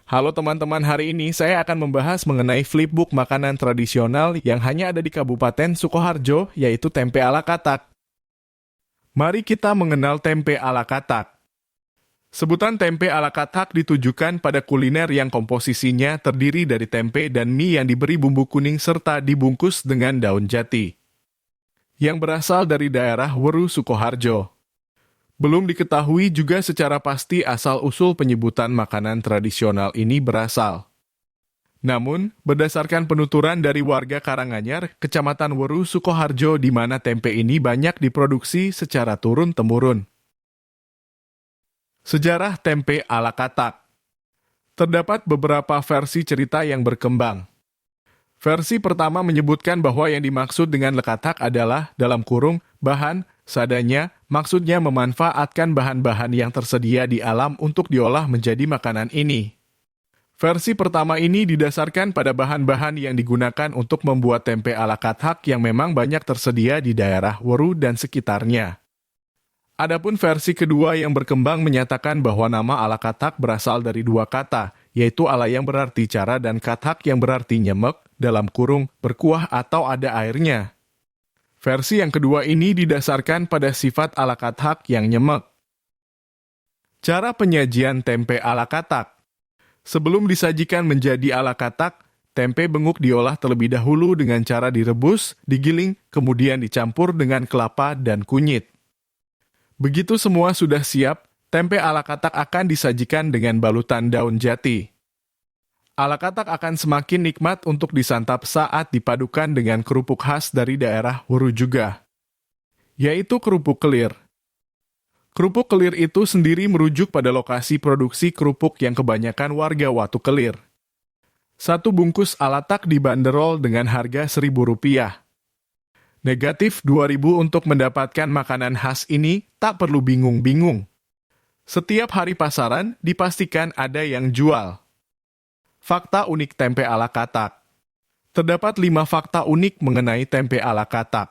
Halo teman-teman, hari ini saya akan membahas mengenai flipbook makanan tradisional yang hanya ada di Kabupaten Sukoharjo, yaitu tempe ala katak. Mari kita mengenal tempe ala katak. Sebutan tempe ala katak ditujukan pada kuliner yang komposisinya terdiri dari tempe dan mie yang diberi bumbu kuning serta dibungkus dengan daun jati, yang berasal dari daerah Weru Sukoharjo. Belum diketahui juga secara pasti asal-usul penyebutan makanan tradisional ini berasal. Namun, berdasarkan penuturan dari warga Karanganyar, Kecamatan Weru, Sukoharjo, di mana tempe ini banyak diproduksi secara turun-temurun. Sejarah tempe ala katak. Terdapat beberapa versi cerita yang berkembang. Versi pertama menyebutkan bahwa yang dimaksud dengan lekatak adalah, dalam kurung, bahan, seadanya, maksudnya memanfaatkan bahan-bahan yang tersedia di alam untuk diolah menjadi makanan ini. Versi pertama ini didasarkan pada bahan-bahan yang digunakan untuk membuat tempe ala katak yang memang banyak tersedia di daerah Weru dan sekitarnya. Adapun versi kedua yang berkembang menyatakan bahwa nama ala katak berasal dari dua kata, yaitu ala yang berarti cara dan katak yang berarti nyemek, dalam kurung, berkuah atau ada airnya. Versi yang kedua ini didasarkan pada sifat ala katak yang nyemek. Cara penyajian tempe ala katak. Sebelum disajikan menjadi ala katak, tempe benguk diolah terlebih dahulu dengan cara direbus, digiling, kemudian dicampur dengan kelapa dan kunyit. Begitu semua sudah siap, tempe ala katak akan disajikan dengan balutan daun jati. Ala katak akan semakin nikmat untuk disantap saat dipadukan dengan kerupuk khas dari daerah Weru juga, yaitu kerupuk kelir. Kerupuk kelir itu sendiri merujuk pada lokasi produksi kerupuk yang kebanyakan warga Watu Kelir. Satu bungkus alatak dibanderol dengan harga Rp1.000. Negatif 2.000 untuk mendapatkan makanan khas ini tak perlu bingung-bingung. Setiap hari pasaran dipastikan ada yang jual. Fakta unik tempe ala katak. Terdapat 5 fakta unik mengenai tempe ala katak.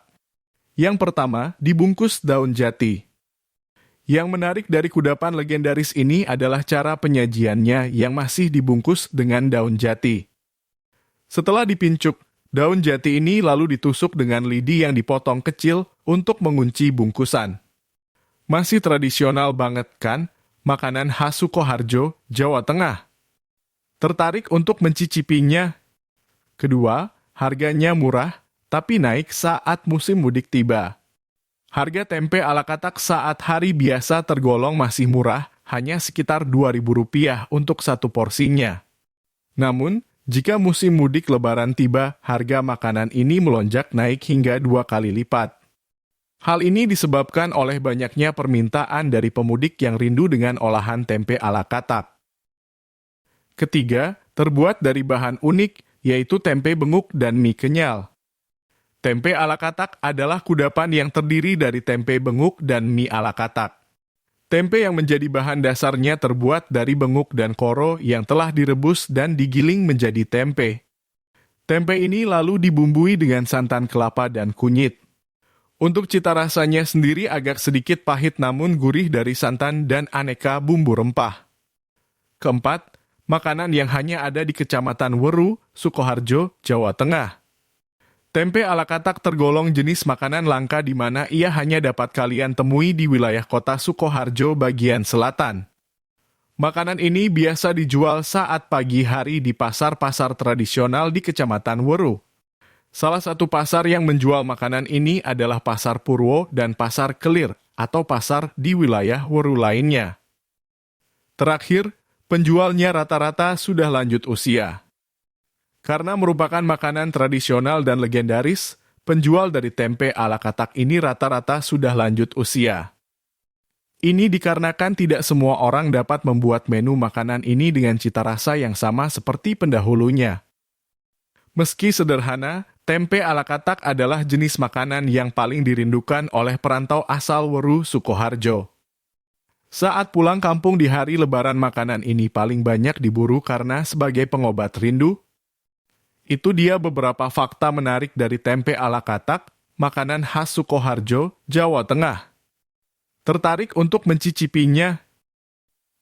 Yang pertama, dibungkus daun jati. Yang menarik dari kudapan legendaris ini adalah cara penyajiannya yang masih dibungkus dengan daun jati. Setelah dipincuk, daun jati ini lalu ditusuk dengan lidi yang dipotong kecil untuk mengunci bungkusan. Masih tradisional banget kan? Makanan khas Sukoharjo, Jawa Tengah. Tertarik untuk mencicipinya? Kedua, harganya murah, tapi naik saat musim mudik tiba. Harga tempe ala katak saat hari biasa tergolong masih murah, hanya sekitar Rp2.000 untuk satu porsinya. Namun, jika musim mudik lebaran tiba, harga makanan ini melonjak naik hingga 2 kali lipat. Hal ini disebabkan oleh banyaknya permintaan dari pemudik yang rindu dengan olahan tempe ala katak. Ketiga, terbuat dari bahan unik, yaitu tempe benguk dan mie kenyal. Tempe ala katak adalah kudapan yang terdiri dari tempe benguk dan mie ala katak. Tempe yang menjadi bahan dasarnya terbuat dari benguk dan koro yang telah direbus dan digiling menjadi tempe. Tempe ini lalu dibumbui dengan santan kelapa dan kunyit. Untuk cita rasanya sendiri agak sedikit pahit namun gurih dari santan dan aneka bumbu rempah. Keempat, makanan yang hanya ada di Kecamatan Weru, Sukoharjo, Jawa Tengah. Tempe ala katak tergolong jenis makanan langka di mana ia hanya dapat kalian temui di wilayah kota Sukoharjo bagian selatan. Makanan ini biasa dijual saat pagi hari di pasar-pasar tradisional di Kecamatan Weru. Salah satu pasar yang menjual makanan ini adalah Pasar Purwo dan Pasar Kelir atau pasar di wilayah Weru lainnya. Terakhir, penjualnya rata-rata sudah lanjut usia. Karena merupakan makanan tradisional dan legendaris, penjual dari tempe ala katak ini rata-rata sudah lanjut usia. Ini dikarenakan tidak semua orang dapat membuat menu makanan ini dengan cita rasa yang sama seperti pendahulunya. Meski sederhana, tempe ala katak adalah jenis makanan yang paling dirindukan oleh perantau asal Weru Sukoharjo. Saat pulang kampung di hari lebaran makanan ini paling banyak diburu karena sebagai pengobat rindu. Itu dia beberapa fakta menarik dari tempe ala katak, makanan khas Sukoharjo, Jawa Tengah. Tertarik untuk mencicipinya?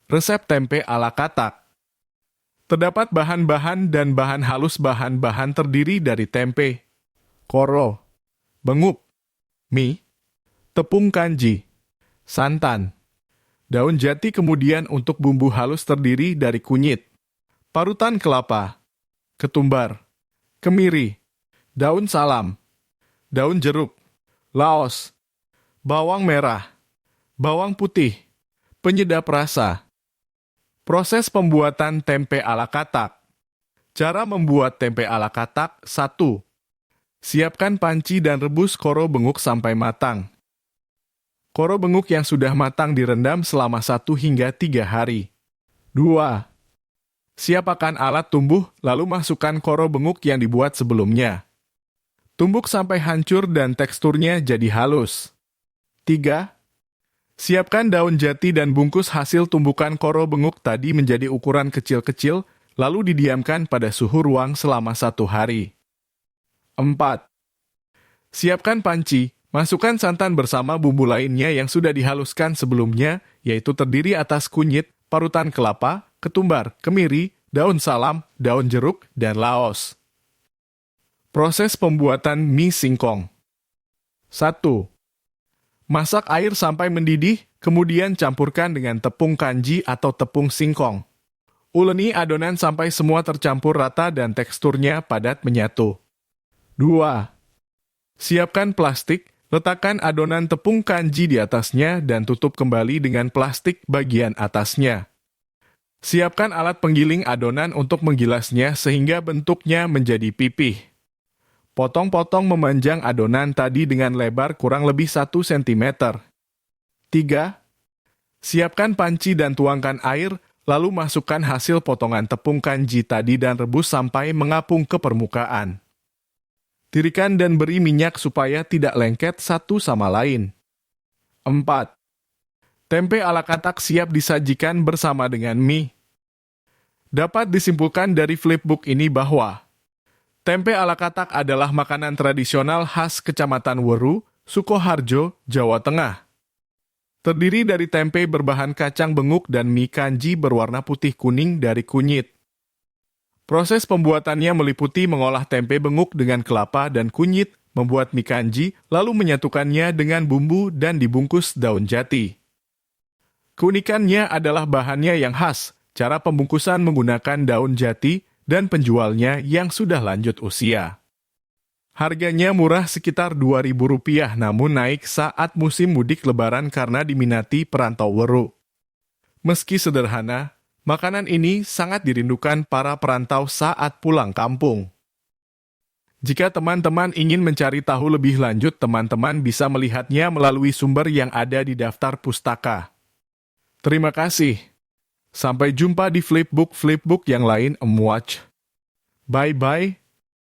Resep tempe ala katak. Terdapat bahan-bahan dan bahan halus. Bahan-bahan terdiri dari tempe, koro, bengup, mie, tepung kanji, santan, daun jati. Kemudian untuk bumbu halus terdiri dari kunyit, parutan kelapa, ketumbar, kemiri, daun salam, daun jeruk, laos, bawang merah, bawang putih, penyedap rasa. Proses pembuatan tempe ala katak. Cara membuat tempe ala katak. 1. Siapkan panci dan rebus koro benguk sampai matang. Koro benguk yang sudah matang direndam selama 1 hingga 3 hari. 2. Siapkan alat tumbuk, lalu masukkan koro benguk yang dibuat sebelumnya. Tumbuk sampai hancur dan teksturnya jadi halus. 3. Siapkan daun jati dan bungkus hasil tumbukan koro benguk tadi menjadi ukuran kecil-kecil, lalu didiamkan pada suhu ruang selama 1 hari. 4. Siapkan panci, masukkan santan bersama bumbu lainnya yang sudah dihaluskan sebelumnya, yaitu terdiri atas kunyit, parutan kelapa, ketumbar, kemiri, daun salam, daun jeruk, dan laos. Proses pembuatan mie singkong. 1. Masak air sampai mendidih, kemudian campurkan dengan tepung kanji atau tepung singkong. Uleni adonan sampai semua tercampur rata dan teksturnya padat menyatu. 2. Siapkan plastik, letakkan adonan tepung kanji di atasnya dan tutup kembali dengan plastik bagian atasnya. Siapkan alat penggiling adonan untuk menggilasnya sehingga bentuknya menjadi pipih. Potong-potong memanjang adonan tadi dengan lebar kurang lebih 1 cm. 3. Siapkan panci dan tuangkan air, lalu masukkan hasil potongan tepung kanji tadi dan rebus sampai mengapung ke permukaan. Tiriskan dan beri minyak supaya tidak lengket satu sama lain. 4. Tempe ala katak siap disajikan bersama dengan mie. Dapat disimpulkan dari flipbook ini bahwa tempe ala katak adalah makanan tradisional khas Kecamatan Weru, Sukoharjo, Jawa Tengah. Terdiri dari tempe berbahan kacang benguk dan mie kanji berwarna putih kuning dari kunyit. Proses pembuatannya meliputi mengolah tempe benguk dengan kelapa dan kunyit, membuat mie kanji, lalu menyatukannya dengan bumbu dan dibungkus daun jati. Keunikannya adalah bahannya yang khas, cara pembungkusan menggunakan daun jati, dan penjualnya yang sudah lanjut usia. Harganya murah sekitar Rp2.000 namun naik saat musim mudik lebaran karena diminati perantau Weru. Meski sederhana, makanan ini sangat dirindukan para perantau saat pulang kampung. Jika teman-teman ingin mencari tahu lebih lanjut, teman-teman bisa melihatnya melalui sumber yang ada di daftar pustaka. Terima kasih. Sampai jumpa di flipbook yang lain. Watch. Bye-bye.